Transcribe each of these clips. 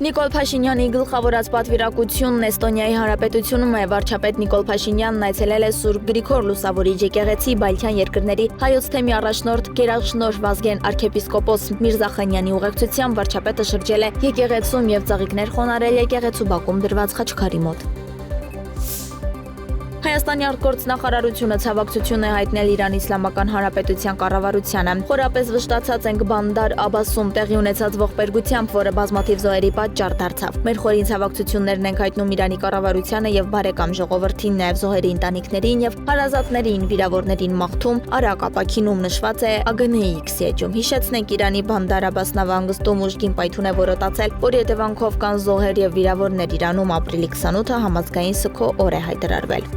Նիկոլ Փաշինյանի գլխավորած պատվիրակությունն Էստոնիայի Հանրապետությունում է։ Վարչապետ Նիկոլ Փաշինյանն այցելել է Սուրբ Գրիգոր Լուսավորիչ եկեղեցի Բալթյան երկրների հայոց թեմի առաջնորդ Գերագշնոր Վազգեն arczepiskopos Միրզախանյանի ուղեկցությամբ վարչապետը շրջել է եկեղեցում եւ ծաղիկներ խոնարհել եկեղեցու բակում դրված խաչքարի մոտ։ Հայաստանի արտգործնախարարությունը ցավակցություն է հայտնել Իրանի Իսլամական Հանրապետության կառավարությանը։ Խորապես վշտացած ենք Բանդար Աբասում տեղի ունեցած ողբերգությամբ, որը բազմաթիվ զոհերի պատճառ դարձավ։ Մեր խորին ցավակցություններն ենք հայտնում Իրանի կառավարությանը եւ բարեկամ ժողովրդին, նաեւ զոհերի ընտանիքներին եւ հարազատներին, վիրավորներին մաղթում, արագ ապաքինում նշված է ԱԳՆ-ի էջում։ Հիշեցնենք, Իրանի Բանդար Աբաս նավահանգստում ուժգին պայթուն է որոտացել, որի հետևանքով կան զոհեր եւ վիրավորներ։ Իրանում ապրիլի 28-ը համազգային սգո օր է հայտարարվել։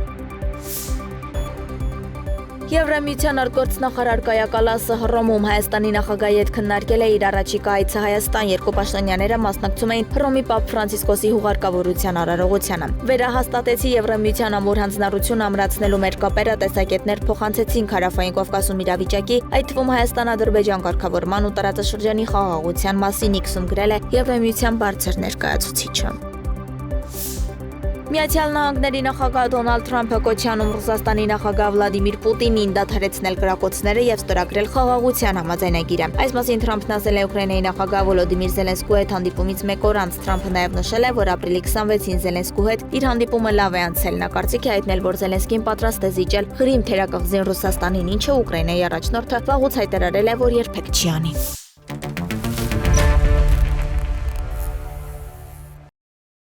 Եվրամիության արտգործնախարար Կայա Կալասը Հռոմում Հայաստանի նախագահի հետ քննարկել է իր առաջիկա այցը Հայաստան։ Երկու պաշտոնյաները մասնակցում էին Հռոմի Պապ Ֆրանցիսկոսի հուղարկավորության արարողությանը։ Վերահաստատեցի Եվրամիության ամուր հանձնառությունը ամրացնելու մեր կապերը տեսակետներ փոխանցեցին Հարավային Կովկասում իրավիճակի, այդ թվում Հայաստան-Ադրբեջան կարգավորման ու տարածաշրջանի խաղաղության մասին իքսում գրել է Եվրամիության բարձր ներկայացուցիչը։ Միացյալ Նահանգների նախագահ Դոնալդ Թրամփը Կոչյանում Ռուսաստանի նախագահ Վլադիմիր Պուտինին դադարեցնել կրակոցները եւ ստորագրել խաղաղության համաձայնագիրը։ Այս մասին Թրամփն ասել է Ուկրաինայի նախագահ Վոլոդիմիր Զելենսկու հետ հանդիպումից մեկ օր անց։ Թրամփը նաեւ նշել է, որ ապրիլի 26-ին Զելենսկու հետ իր հանդիպումը լավ է անցել։ Նա կարծիք է հայտնել, որ Զելենսկին պատրաստ է զիջել Ղրիմ թերակղզին Ռուսաստանին, ինչը Ուկրաինայի առաջնորդը վաղուց հայտարարել է, որ երբեք չի անի։